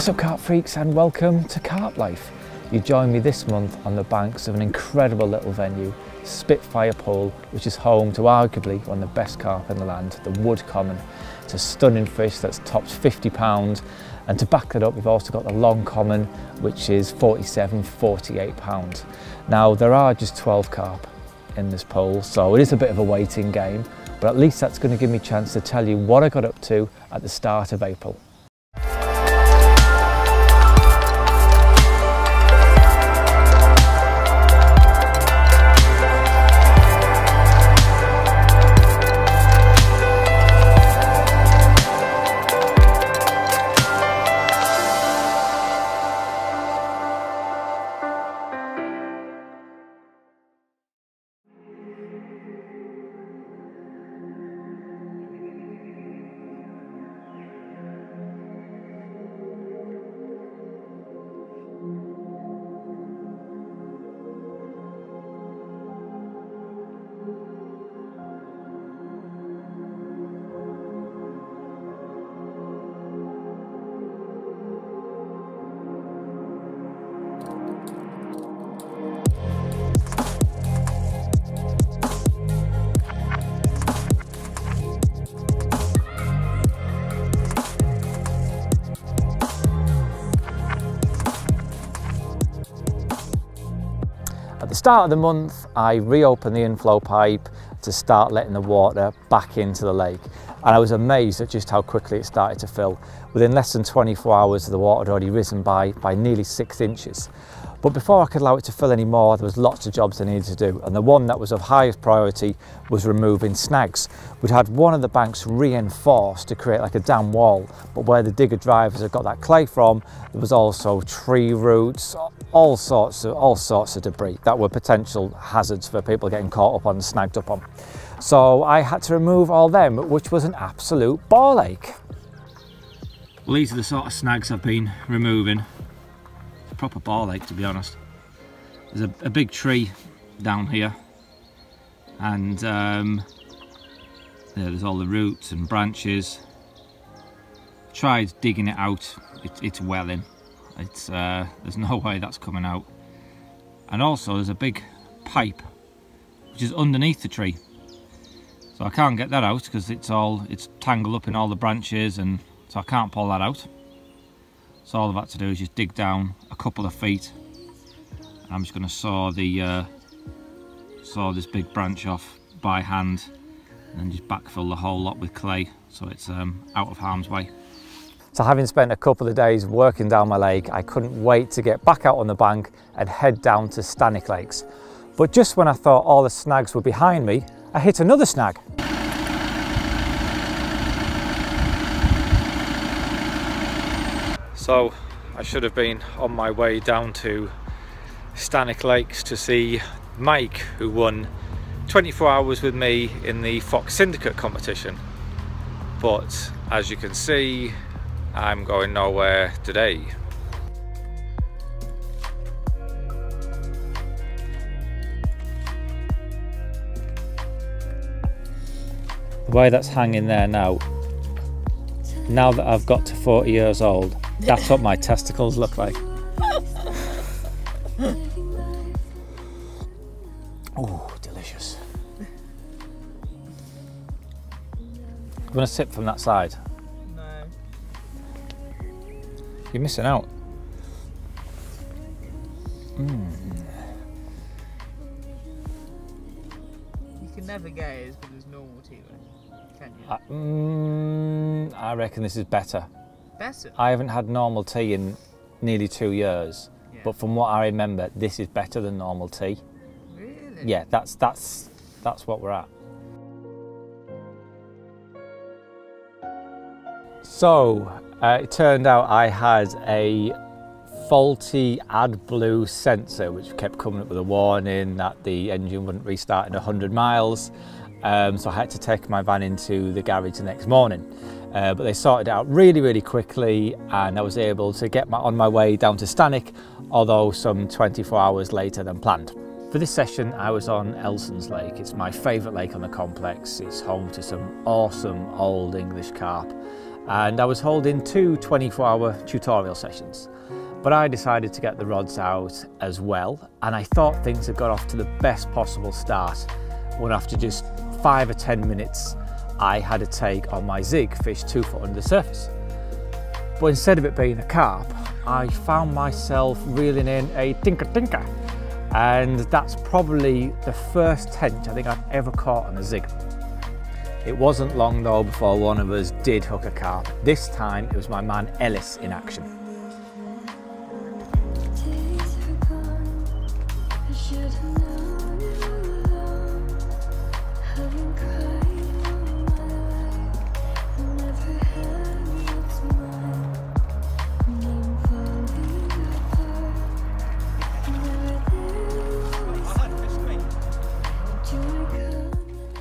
What's up, carp freaks, and welcome to Carp Life. You join me this month on the banks of an incredible little venue, Spitfire Pool, which is home to arguably one of the best carp in the land, the wood common. It's a stunning fish that's topped 50 pounds, and to back that up we've also got the long common, which is 47, 48 pounds. Now there are just 12 carp in this pool, so it is a bit of a waiting game, but at least that's going to give me a chance to tell you what I got up to at the start of April. At the start of the month, I reopened the inflow pipe to start letting the water back into the lake. And I was amazed at just how quickly it started to fill. Within less than 24 hours, the water had already risen by nearly 6 inches. But before I could allow it to fill any more, there was lots of jobs I needed to do. And the one that was of highest priority was removing snags. We'd had one of the banks reinforced to create like a dam wall, but where the digger drivers had got that clay from, there was also tree roots, all sorts of debris that were potential hazards for people getting caught up on and snagged up on. So I had to remove all them, which was an absolute ball ache. Well, these are the sort of snags I've been removing. It's a proper ball ache, to be honest. There's a big tree down here, and there's all the roots and branches. Tried digging it out, it's welling. There's no way that's coming out. And also there's a big pipe which is underneath the tree, so I can't get that out because it's tangled up in all the branches, and so I can't pull that out. So all I've had to do is just dig down a couple of feet, and I'm just going to saw this big branch off by hand and then just backfill the whole lot with clay so it's out of harm's way. So having spent a couple of days working down my lake, I couldn't wait to get back out on the bank and head down to Stanick Lakes. But just when I thought all the snags were behind me, I hit another snag. So I should have been on my way down to Stanick Lakes to see Mike, who won 24 hours with me in the Fox Syndicate competition. But as you can see, I'm going nowhere today. The way that's hanging there now that I've got to 40 years old, that's what my testicles look like. Oh, delicious. I'm gonna sip from that side. You're missing out. You can never get it as good as normal tea, can you? I reckon this is better. Better? I haven't had normal tea in nearly 2 years, but from what I remember, this is better than normal tea. Really? Yeah, that's what we're at. So, it turned out I had a faulty AdBlue sensor which kept coming up with a warning that the engine wouldn't restart in 100 miles. So I had to take my van into the garage the next morning. But they sorted it out really quickly, and I was able to get on my way down to Stanick, although some 24 hours later than planned. For this session I was on Elson's Lake. It's my favourite lake on the complex. It's home to some awesome old English carp, and I was holding 2 24-hour tutorial sessions. But I decided to get the rods out as well, and I thought things had got off to the best possible start when after just 5 or 10 minutes I had a take on my zig fish 2 foot under the surface. But instead of it being a carp, I found myself reeling in a tinker, and that's probably the first tench I think I've ever caught on a zig. It wasn't long though before one of us did hook a carp. This time it was my man Ellis in action.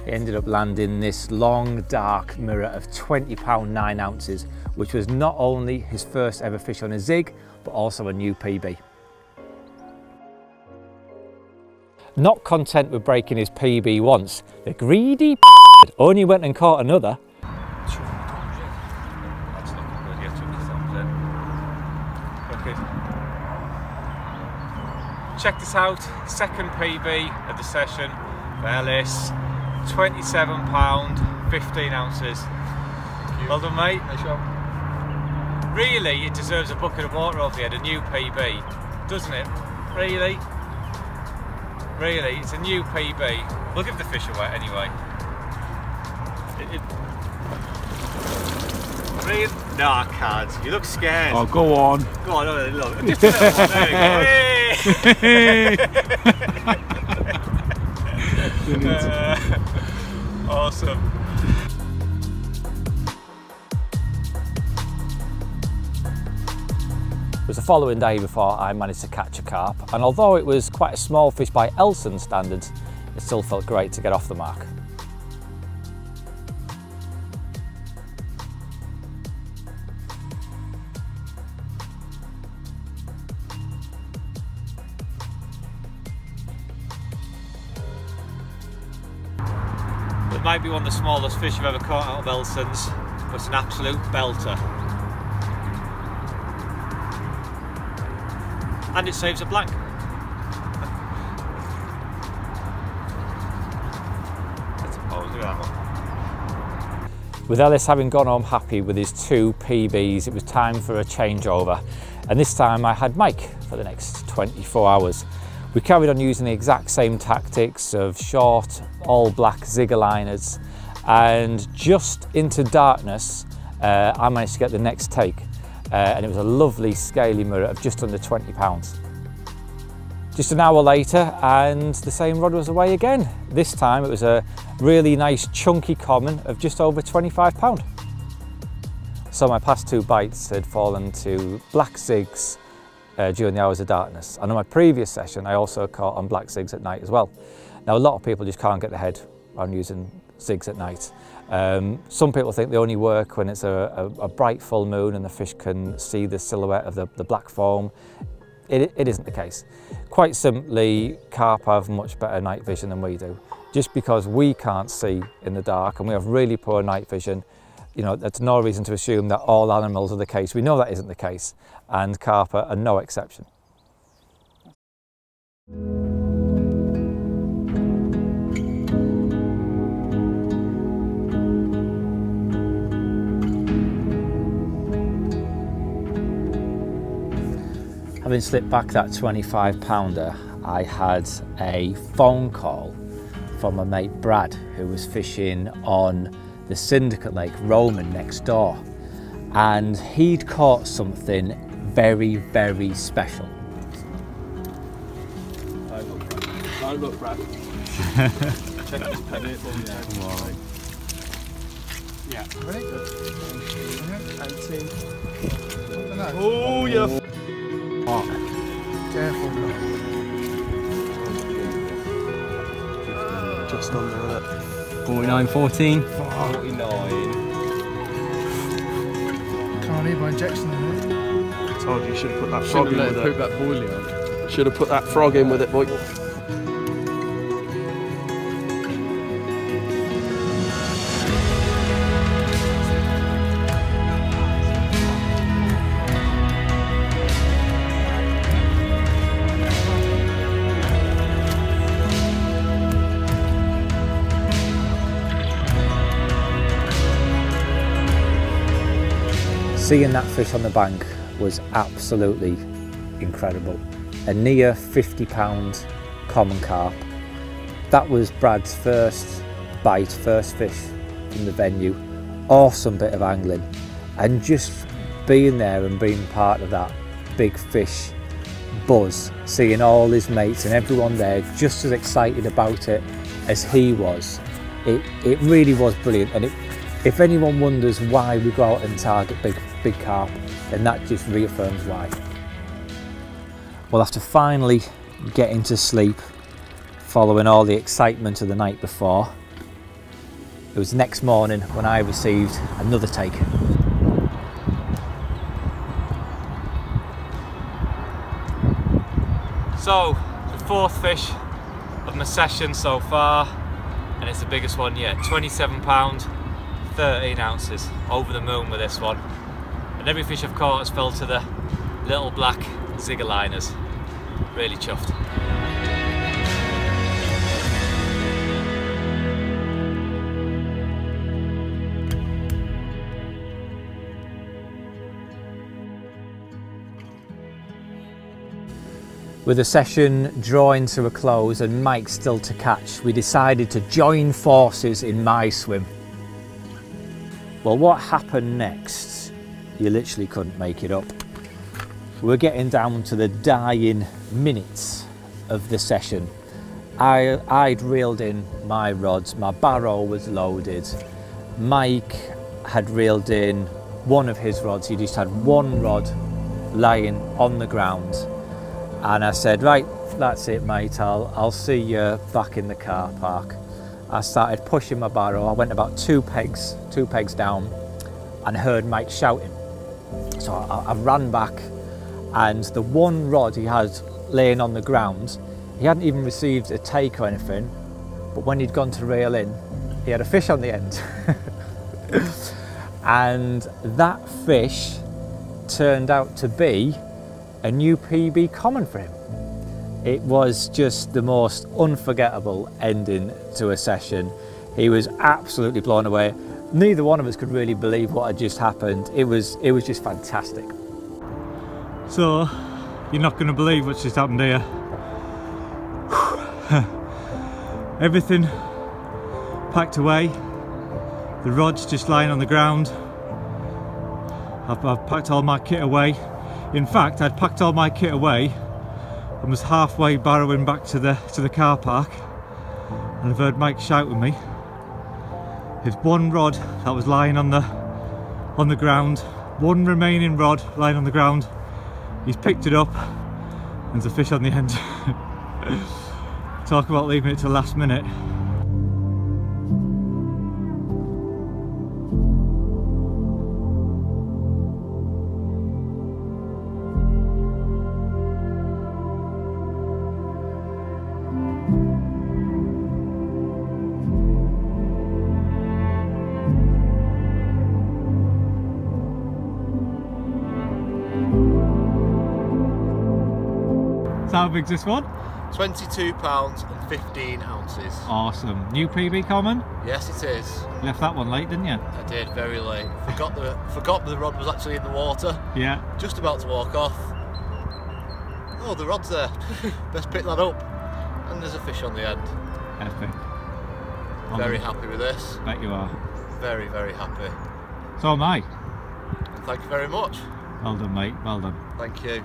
It ended up landing this long dark mirror of 20 pound 9 ounces, which was not only his first ever fish on a zig, but also a new PB. Not content with breaking his PB once, the greedy bastard only went and caught another. Check this out, second PB of the session for Ellis. 27 pound 15 ounces. Well done, mate. Nice shot. Really, it deserves a bucket of water over the head, a new PB, doesn't it? Really? Really, it's a new PB. We'll give the fish away anyway. Really? No, I can't. You look scared. Oh, go on. Go on, look. Just a little one. There you go. Awesome. It was the following day before I managed to catch a carp, and although it was quite a small fish by Elson standards, it still felt great to get off the mark. It might be one of the smallest fish I've ever caught out of Elson's, but it's an absolute belter. And it saves a blank. Let's pause, look at that one. With Ellis having gone home happy with his 2 PBs, it was time for a changeover. And this time I had Mike for the next 24 hours. We carried on using the exact same tactics of short, all black zig liners, and just into darkness I managed to get the next take, and it was a lovely scaly mirror of just under 20 pounds. Just an hour later and the same rod was away again. This time it was a really nice chunky common of just over 25 pound. So my past 2 bites had fallen to black zigs during the hours of darkness. And on my previous session, I also caught on black zigs at night as well. Now, a lot of people just can't get their head around using zigs at night. Some people think they only work when it's a bright full moon and the fish can see the silhouette of the black foam. It isn't the case. Quite simply, carp have much better night vision than we do. Just because we can't see in the dark and we have really poor night vision, you know, that's no reason to assume that all animals are the case. We know that isn't the case, and carp are no exception. Having slipped back that 25 pounder, I had a phone call from my mate Brad, who was fishing on the Syndicate Lake Roman next door, and he'd caught something very, very special. Oh look, Brad. Check this penny for me. Yeah. Ready? 18. Oh, yeah. Fuck. Careful, bro. Just under it. 49.14. 49. Can't leave my injection in it. I told you should have put that frog in with it. Poop that boilie on. Should have put that frog in with it, boy. Seeing that fish on the bank was absolutely incredible. A near 50-pound common carp. That was Brad's first bite, first fish from the venue. Awesome bit of angling, and just being there and being part of that big fish buzz, seeing all his mates and everyone there just as excited about it as he was. It really was brilliant, and if anyone wonders why we go out and target big carp, then that just reaffirms why. Well, after finally getting to sleep following all the excitement of the night before, it was the next morning when I received another take. So, the fourth fish of my session so far, and it's the biggest one yet. 27 pound, 13 ounces. Over the moon with this one. And every fish I've caught has fell to the little black zigger liners. Really chuffed. With the session drawing to a close and Mike still to catch, we decided to join forces in my swim. Well, what happened next, you literally couldn't make it up. We're getting down to the dying minutes of the session. I'd reeled in my rods, my barrow was loaded. Mike had reeled in one of his rods, he just had one rod lying on the ground. And I said, right, that's it mate, I'll see you back in the car park. I started pushing my barrow. I went about two pegs down and heard Mike shouting. So I ran back, and the one rod he had laying on the ground, he hadn't even received a take or anything, but when he'd gone to reel in, he had a fish on the end. And that fish turned out to be a new PB common for him. It was just the most unforgettable ending to a session. He was absolutely blown away. Neither one of us could really believe what had just happened. It was just fantastic. So, you're not going to believe what's just happened here. Everything packed away. The rod's just lying on the ground. I've packed all my kit away. In fact, I'd packed all my kit away and was halfway barrowing back to the car park, and I've heard Mike shout at me. There's one rod that was lying on the ground, one remaining rod lying on the ground. He's picked it up and there's a fish on the end. Talk about leaving it to last minute. How big's this one? 22 pounds and 15 ounces. Awesome. New PB common? Yes, it is. You left that one late, didn't you? I did, very late. Forgot the rod was actually in the water. Yeah. Just about to walk off. Oh, the rod's there. Best pick that up. And there's a fish on the end. Epic. Very happy with this. Bet you are. Very, very happy. So am I. And thank you very much. Well done, mate. Well done. Thank you.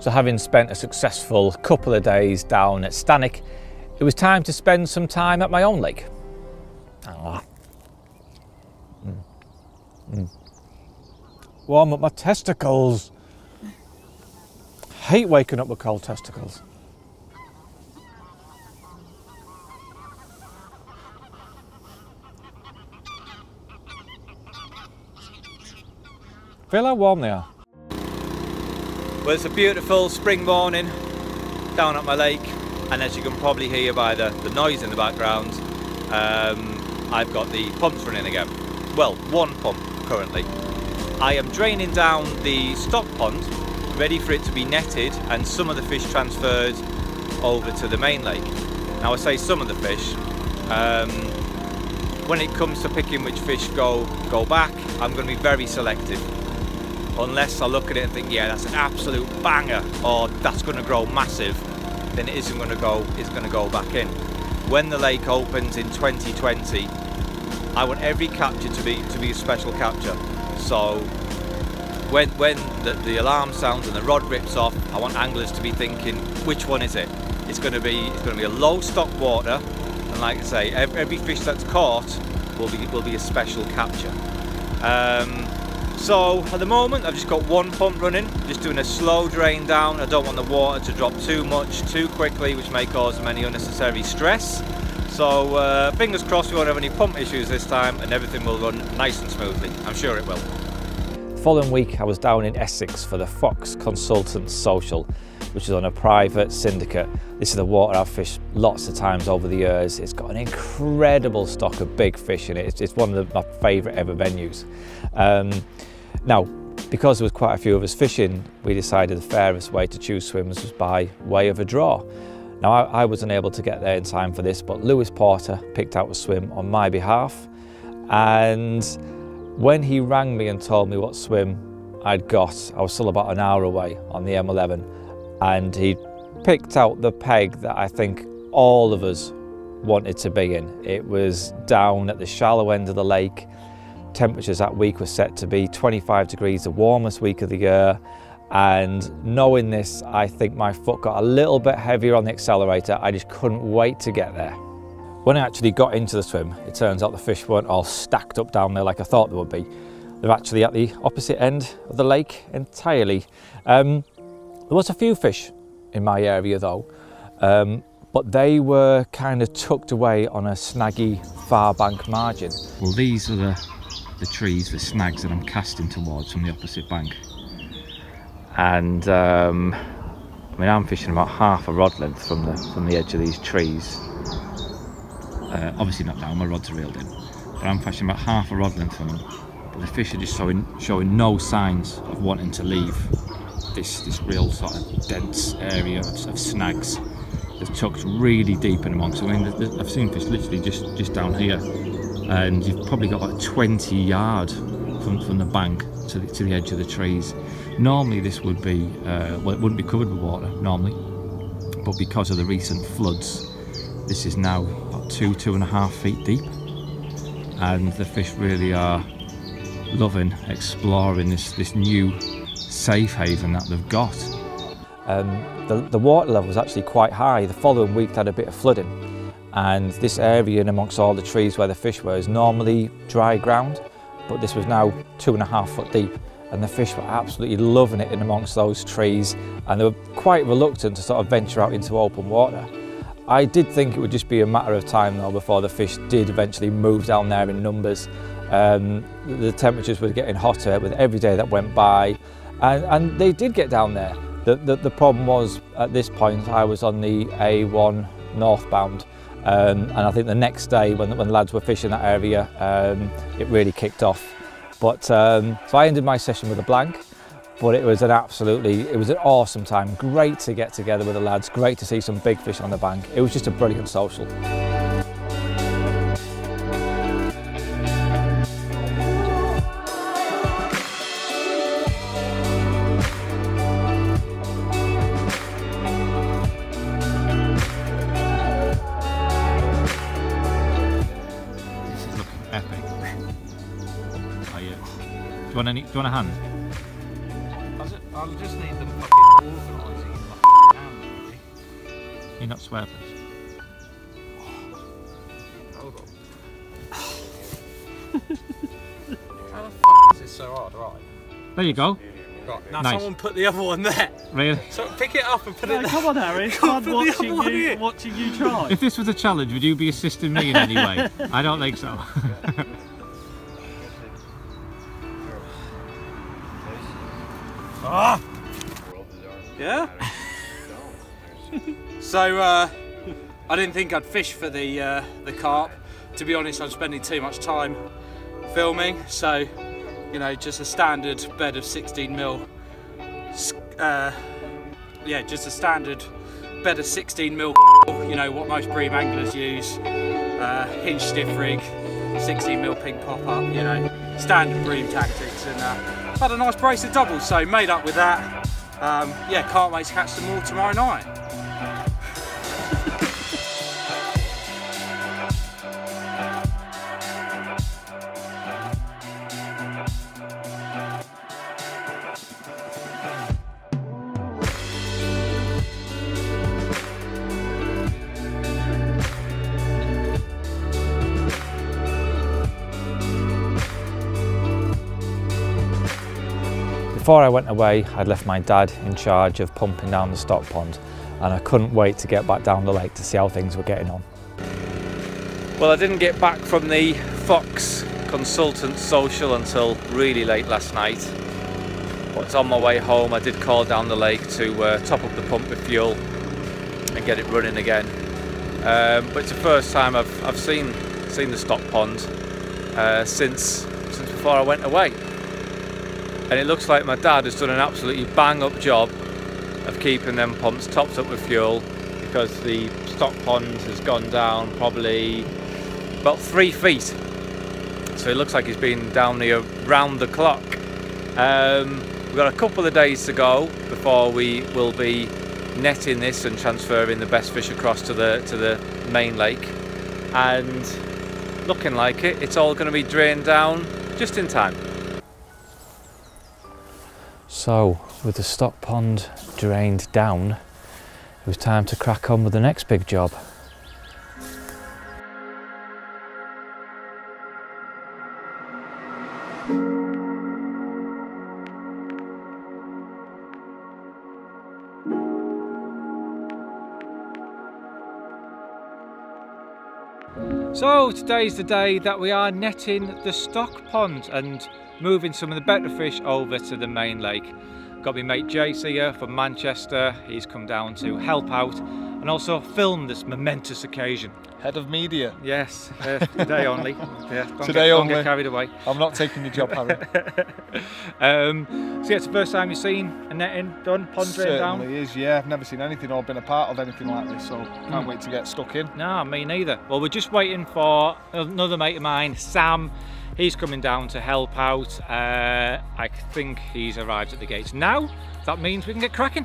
So having spent a successful couple of days down at Stanwick, it was time to spend some time at my own lake. Warm up my testicles. Hate waking up with cold testicles. Feel how warm they are. Well, it's a beautiful spring morning down at my lake, and as you can probably hear by the noise in the background, I've got the pumps running again. Well, one pump currently. I am draining down the stock pond, ready for it to be netted and some of the fish transferred over to the main lake. Now I say some of the fish, when it comes to picking which fish go back, I'm going to be very selective. Unless I look at it and think, yeah, that's an absolute banger, or that's going to grow massive, then it isn't going to go, it's going to go back in. When the lake opens in 2020, I want every capture to be a special capture. So when the alarm sounds and the rod rips off, I want anglers to be thinking, which one is it? It's going to be a low stock water, and like I say, every fish that's caught will be a special capture. So at the moment I've just got one pump running, just doing a slow drain down. I don't want the water to drop too much too quickly, which may cause them any unnecessary stress. So fingers crossed we won't have any pump issues this time, and everything will run nice and smoothly. I'm sure it will. The following week I was down in Essex for the Fox Consultants Social, which is on a private syndicate. This is the water I've fished lots of times over the years. It's got an incredible stock of big fish in it. It's one of my favourite ever venues. Now, because there was quite a few of us fishing, we decided the fairest way to choose swims was by way of a draw. Now, I wasn't able to get there in time for this, but Lewis Porter picked out a swim on my behalf. And when he rang me and told me what swim I'd got, I was still about an hour away on the M11, and he picked out the peg that I think all of us wanted to be in. It was down at the shallow end of the lake. Temperatures that week were set to be 25 degrees, the warmest week of the year. And knowing this, I think my foot got a little bit heavier on the accelerator. I just couldn't wait to get there. When I actually got into the swim, it turns out the fish weren't all stacked up down there like I thought they would be. They're actually at the opposite end of the lake entirely. There was a few fish in my area though, but they were kind of tucked away on a snaggy far bank margin. Well, these are the trees, the snags that I'm casting towards from the opposite bank. And I mean, I'm fishing about half a rod length from the edge of these trees. Obviously not now, my rods are reeled in, but I'm fishing about half a rod length from them. But the fish are just showing no signs of wanting to leave this real sort of dense area of snags. They're tucked really deep in amongst. I mean, I've seen fish literally just down here, and you've probably got like 20 yards from the bank to the edge of the trees. Normally this would be, well, it wouldn't be covered with water normally, but because of the recent floods, this is now about 2.5 feet deep, and the fish really are loving exploring this new safe haven that they've got. The water level was actually quite high. The following week they had a bit of flooding, and this area in amongst all the trees where the fish were is normally dry ground, but this was now 2.5 foot deep, and the fish were absolutely loving it in amongst those trees, and they were quite reluctant to sort of venture out into open water. I did think it would just be a matter of time though before the fish did eventually move down there in numbers. The temperatures were getting hotter with every day that went by, and they did get down there. The problem was, at this point I was on the A1 northbound, and I think the next day when lads were fishing that area, it really kicked off. But so I ended my session with a blank, but it was an awesome time. Great to get together with the lads, great to see some big fish on the bank. It was just a brilliant social. Do you want a hand? I'll just need them fucking organising in my hand, really. You're not swear, please. Hold on. How the fuck is this so hard? Right. There you go. Right, now nice. Someone put the other one there. Really? So pick it up and put it there. Come on, Harry. It's hard watching you try. If this was a challenge, would you be assisting me in any way? I don't think so. Ah! Yeah? So, I didn't think I'd fish for the carp. To be honest, I'm spending too much time filming, so, you know, just a standard bed of 16mm. Yeah, just a standard bed of 16mm, you know, what most bream anglers use. Hinge stiff rig, 16mm pink pop-up, you know, standard bream tactics, and had a nice brace of doubles, so made up with that. Yeah, can't wait to catch them all tomorrow night. Before I went away, I'd left my dad in charge of pumping down the stock pond, and I couldn't wait to get back down the lake to see how things were getting on. Well, I didn't get back from the Fox Consultant Social until really late last night. But on my way home, I did call down the lake to top up the pump with fuel and get it running again. But it's the first time I've seen the stock pond since before I went away. And it looks like my dad has done an absolutely bang-up job of keeping them pumps topped up with fuel, because the stock pond has gone down probably about 3 feet. So it looks like he's been down here round the clock. We've got a couple of days to go before we will be netting this and transferring the best fish across to the main lake. And looking like it's all going to be drained down just in time. So, with the stock pond drained down, it was time to crack on with the next big job. So today's the day that we are netting the stock pond and moving some of the better fish over to the main lake. Got my mate Jace here from Manchester. He's come down to help out and also film this momentous occasion. Head of media. Yes, today only. Yeah, don't get carried away. I'm not taking your job, Harry. So yeah, it's the first time you've seen a netting done, pond drained down? Certainly is, yeah. I've never seen anything or been a part of anything like this, so can't wait to get stuck in. No, me neither. Well, we're just waiting for another mate of mine, Sam. He's coming down to help out. I think he's arrived at the gates now. That means we can get cracking.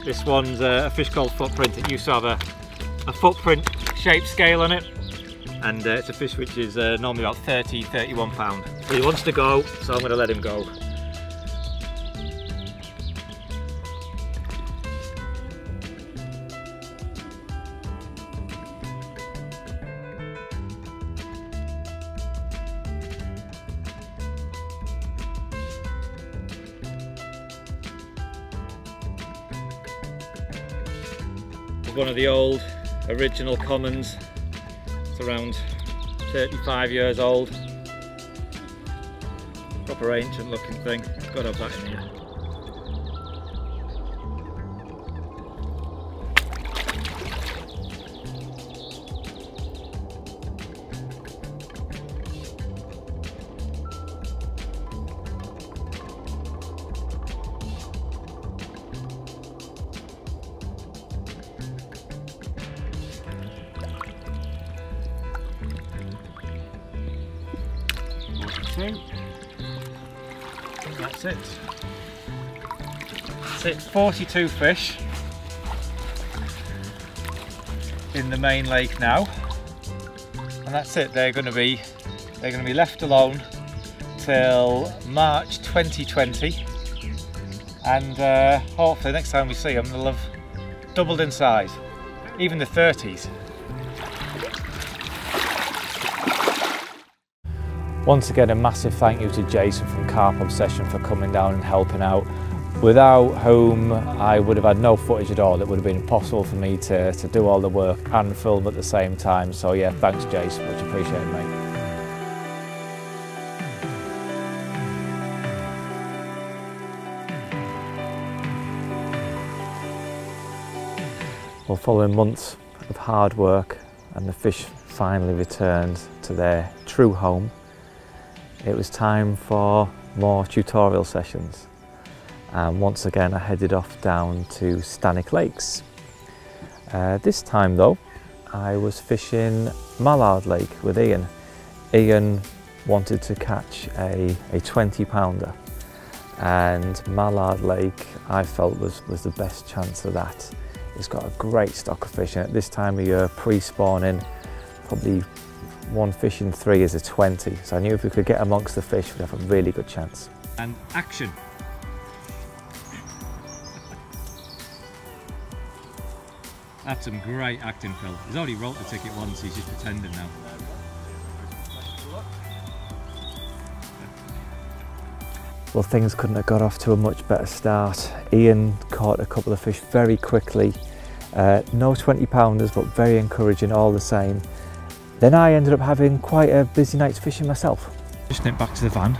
This one's a fish called Footprint. It used to have a footprint shaped scale on it, and it's a fish which is normally about 30-31 pound. So he wants to go, so I'm going to let him go. One of the old original commons. It's around 35 years old. Proper ancient looking thing. Gotta have that in here. I think that's it. So it's 42 fish in the main lake now, and that's it. They're going to be left alone till March 2020, and hopefully next time we see them they'll have doubled in size, even the 30s. Once again, a massive thank you to Jason from Carp Obsession for coming down and helping out, without whom I would have had no footage at all. It would have been impossible for me to do all the work and film at the same time. So yeah, thanks Jason, much appreciated, mate. Well, following months of hard work and the fish finally returned to their true home, it was time for more tutorial sessions. And once again I headed off down to Stannick Lakes. This time though, I was fishing Mallard Lake with Ian. Ian wanted to catch a 20-pounder, and Mallard Lake I felt was the best chance of that. It's got a great stock of fish, and at this time of year, pre-spawning, probably one fish in 3 is a 20. So I knew if we could get amongst the fish, we'd have a really good chance. And action. That's some great acting, Phil. He's already wrote the ticket once, he's just pretending now. Well, things couldn't have got off to a much better start. Ian caught a couple of fish very quickly. No 20-pounders, but very encouraging all the same. Then I ended up having quite a busy night's fishing myself. Just went back to the van,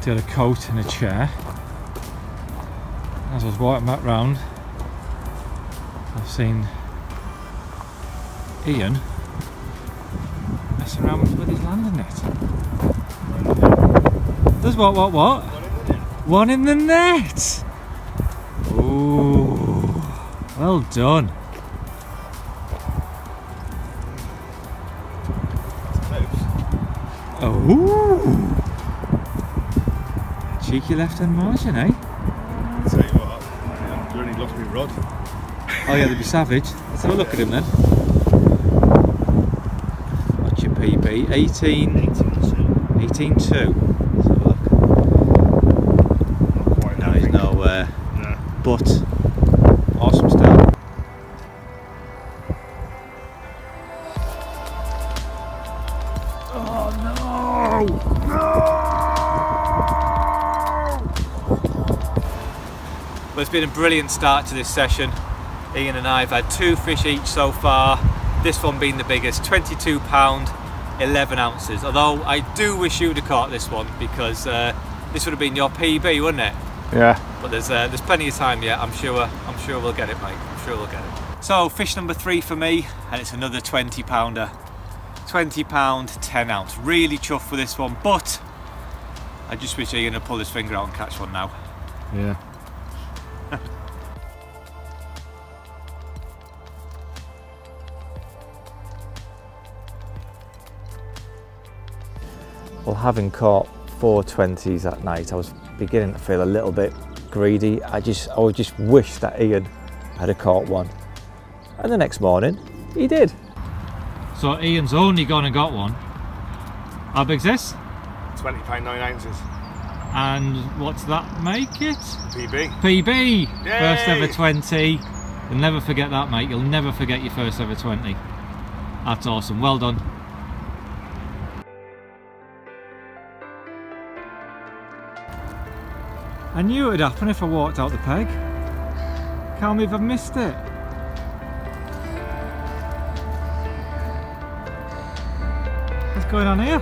to a coat and a chair. As I was walking back round, I've seen Ian messing around with his landing net. There's what? One in the net! Ooh, well done. Oh, cheeky left-hand margin, eh? I'll tell you what, I've really lost my rod. Oh yeah, they'd be savage. Let's have a look at him then. What's your PB? 18.2. Let's have a look. No, he's nowhere. No. But awesome start. Oh no! Well, it's been a brilliant start to this session. Ian and I have had 2 fish each so far, this one being the biggest, 22 pound, 11 ounces. Although I do wish you would have caught this one, because this would have been your PB, wouldn't it? Yeah. But there's plenty of time yet. I'm sure we'll get it, mate. I'm sure we'll get it. So fish number 3 for me, and it's another 20 pounder. 20 pound, 10 ounce. Really chuffed with this one, but I just wish Ian would pull his finger out and catch one now. Yeah. Well, having caught 4 20s that night, I was beginning to feel a little bit greedy. I would just wish that Ian had caught one. And the next morning, he did. So Ian's only gone and got one. How big's this? 20 pound 9 ounces. And what's that make it? PB. PB! Yay! First ever 20. You'll never forget that, mate. You'll never forget your first ever 20. That's awesome. Well done. I knew it would happen if I walked out the peg. Can't believe I've missed it. What's going on here?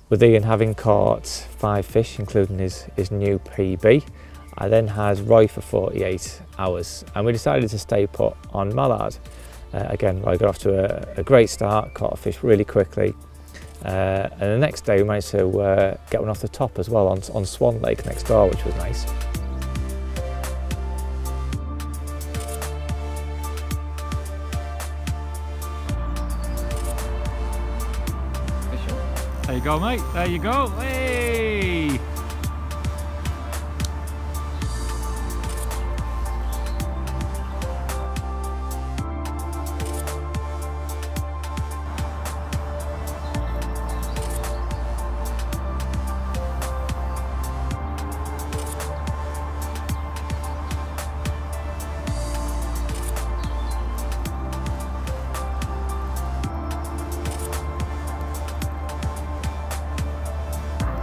With Ian having caught 5 fish, including his new PB, I then had Roy for 48 hours, and we decided to stay put on Mallard. Again, Roy got off to a great start, caught a fish really quickly, and the next day we managed to get one off the top as well on Swan Lake next door, which was nice. There you go, mate. There you go. Hey!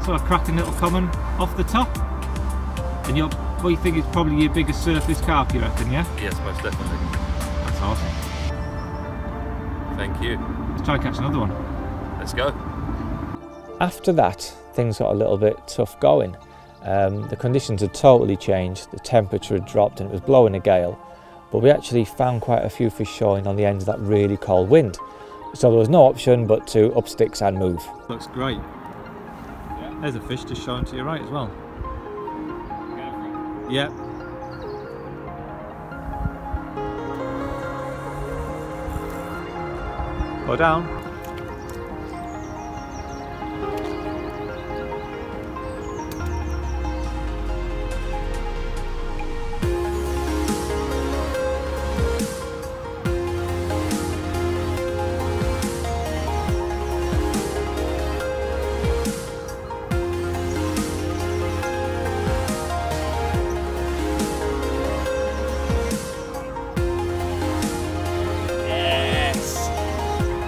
So a cracking little common off the top. And what you think is probably your biggest surface carp, you reckon, yeah? Yes, most definitely. That's awesome. Thank you. Let's try and catch another one. Let's go. After that, things got a little bit tough going. The conditions had totally changed, the temperature had dropped and it was blowing a gale, but we actually found quite a few fish showing on the end of that really cold wind. So there was no option but to up sticks and move. Looks great. There's a fish just showing to your right as well. Yep. Go down.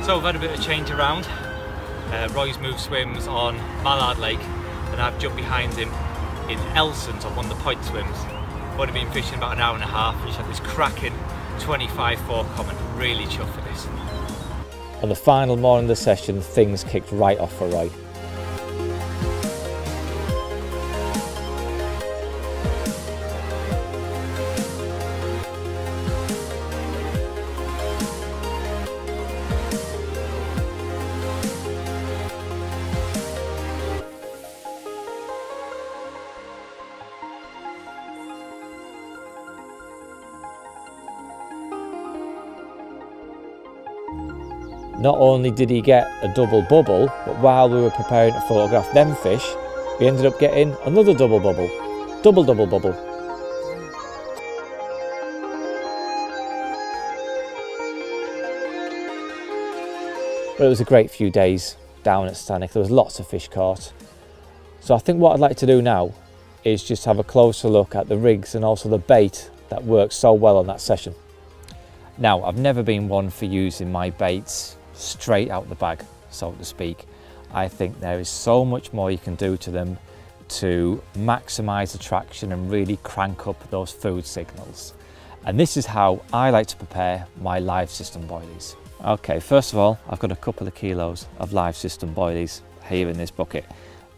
So we've had a bit of change around. Roy's moved swims on Mallard Lake and I've jumped behind him in Elsons on one of the point swims. I've only been fishing about an hour and a half and just had this cracking 25-4 common. Really chuffed for this. On the final morning of the session, things kicked right off for Roy. Not only did he get a double bubble, but while we were preparing to photograph them fish, we ended up getting another double bubble. Double bubble. But it was a great few days down at Stannick. There was lots of fish caught. So I think what I'd like to do now is just have a closer look at the rigs and also the bait that worked so well on that session. Now, I've never been one for using my baits straight out the bag, so to speak. I think there is so much more you can do to them to maximise attraction and really crank up those food signals. And this is how I like to prepare my live system boilies. Okay, first of all, I've got a couple of kilos of live system boilies here in this bucket.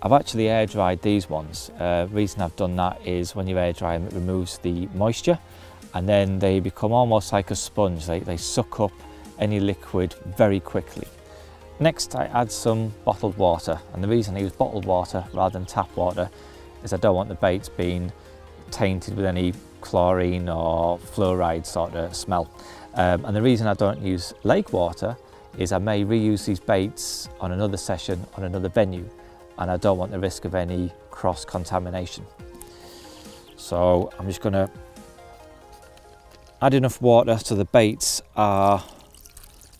I've actually air dried these ones. Reason I've done that is when you air dry them, it removes the moisture and then they become almost like a sponge. They suck up any liquid very quickly. Next, I add some bottled water, and the reason I use bottled water rather than tap water is I don't want the baits being tainted with any chlorine or fluoride sort of smell. And the reason I don't use lake water is I may reuse these baits on another session on another venue, and I don't want the risk of any cross-contamination. So I'm just going to add enough water so the baits are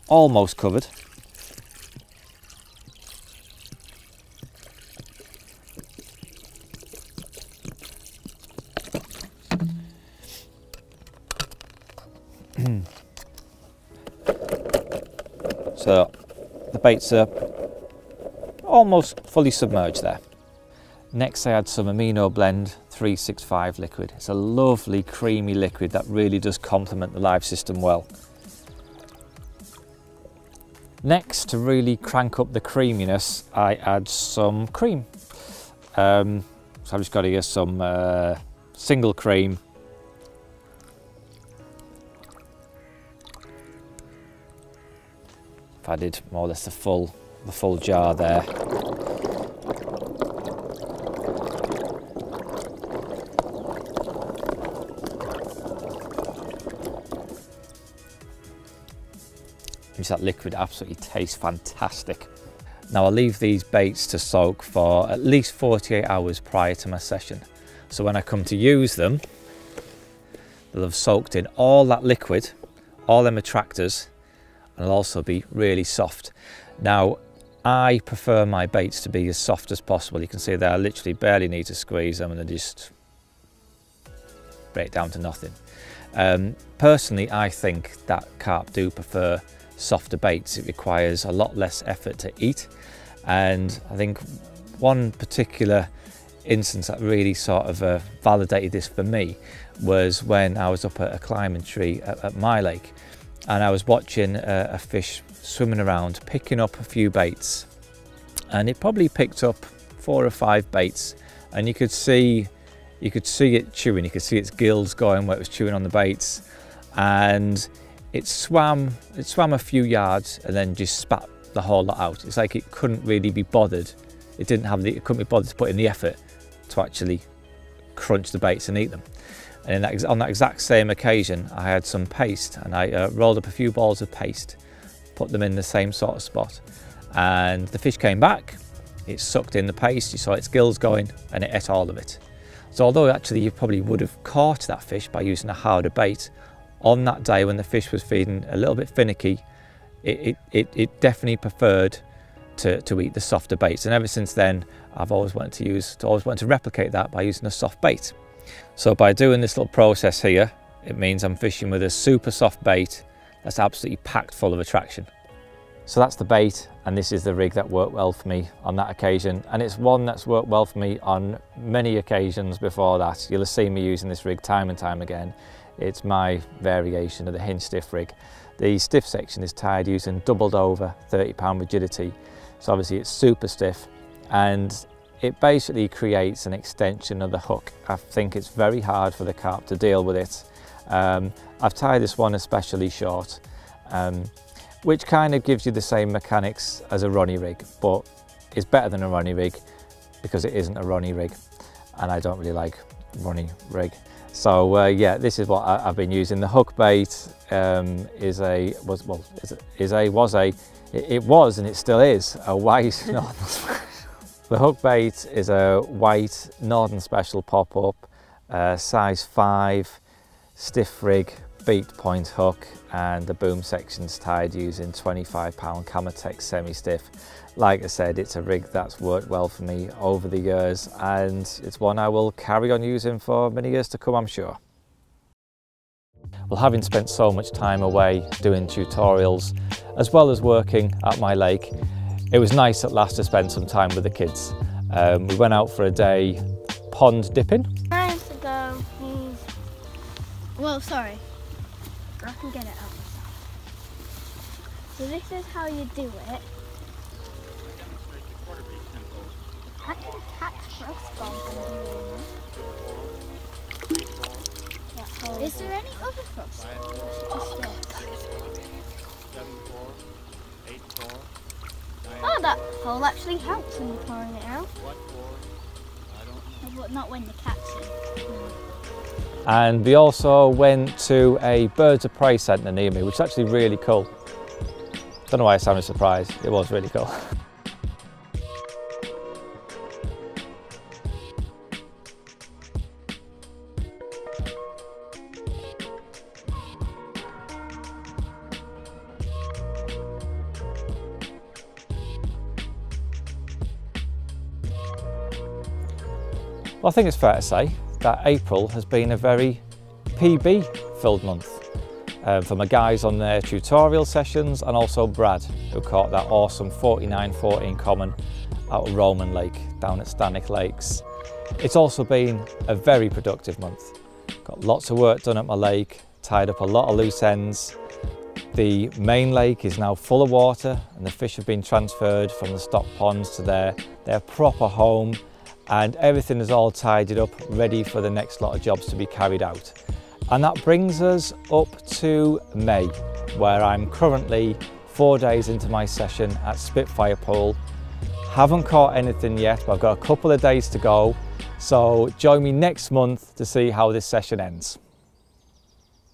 almost covered. So the baits are almost fully submerged there. Next I add some Amino Blend 365 liquid. It's a lovely creamy liquid that really does complement the live system well. Next, to really crank up the creaminess, I add some cream. So I've just got here some single cream. I've added more or less the full jar there. That liquid absolutely tastes fantastic. Now I'll leave these baits to soak for at least 48 hours prior to my session. So when I come to use them, they'll have soaked in all that liquid, all them attractors, and they'll also be really soft. Now I prefer my baits to be as soft as possible. You can see there I literally barely need to squeeze them and they just break down to nothing. Personally, I think that carp do prefer softer baits. It requires a lot less effort to eat, and I think One particular instance that really sort of validated this for me was when I was up at a climbing tree at my lake, and I was watching a fish swimming around, picking up a few baits, and it probably picked up 4 or 5 baits, and you could see it chewing, you could see its gills going where it was chewing on the baits, and it swam a few yards and then just spat the whole lot out. It's like it couldn't really be bothered. It couldn't be bothered to put in the effort to actually crunch the baits and eat them. And on that exact same occasion, I had some paste, and I rolled up a few balls of paste, put them in the same sort of spot, and the fish came back. It sucked in the paste, you saw its gills going, and it ate all of it. So although actually you probably would have caught that fish by using a harder bait, on that day when the fish was feeding a little bit finicky, it definitely preferred to eat the softer baits. And ever since then, I've always wanted to replicate that by using a soft bait. So by doing this little process here, it means I'm fishing with a super soft bait that's absolutely packed full of attraction. So that's the bait, and this is the rig that worked well for me on that occasion, and it's one that's worked well for me on many occasions before that. You'll have seen me using this rig time and time again. It's my variation of the hinge stiff rig. The stiff section is tied using doubled over 30-pound rigidity, so obviously it's super stiff, and it basically creates an extension of the hook. I think it's very hard for the carp to deal with it. I've tied this one especially short, which kind of gives you the same mechanics as a Ronnie rig, but is better than a Ronnie rig because it isn't a Ronnie rig, and I don't really like Ronnie rig. So yeah, this is what I've been using. The hook bait it was and it still is a white Northern Special. The hook bait is a white Northern Special pop-up, size 5, stiff rig, beat point hook, and the boom section's tied using 25-pound Camotex semi-stiff. Like I said, it's a rig that's worked well for me over the years, and it's one I will carry on using for many years to come, I'm sure. Well, having spent so much time away doing tutorials, as well as working at my lake, it was nice at last to spend some time with the kids. We went out for a day pond dipping. Time to go. Well, sorry. I can get it out myself. So this is how you do it. I can catch frost bombs and do it. Is there any other frost bombs? Oh, that hole actually helps when you're pouring it out. But not when you catch it. And we also went to a birds of prey centre near me, which is actually really cool. Don't know why I sounded surprised, it was really cool. Well, I think it's fair to say that April has been a very PB-filled month for my guys on their tutorial sessions, and also Brad, who caught that awesome 49-14 common out of Roman Lake down at Stannick Lakes. It's also been a very productive month. Got lots of work done at my lake, tied up a lot of loose ends. The main lake is now full of water, and the fish have been transferred from the stock ponds to their proper home, and everything is all tidied up, ready for the next lot of jobs to be carried out. And that brings us up to May, where I'm currently 4 days into my session at Spitfire Pool. Haven't caught anything yet, but I've got a couple of days to go. So join me next month to see how this session ends.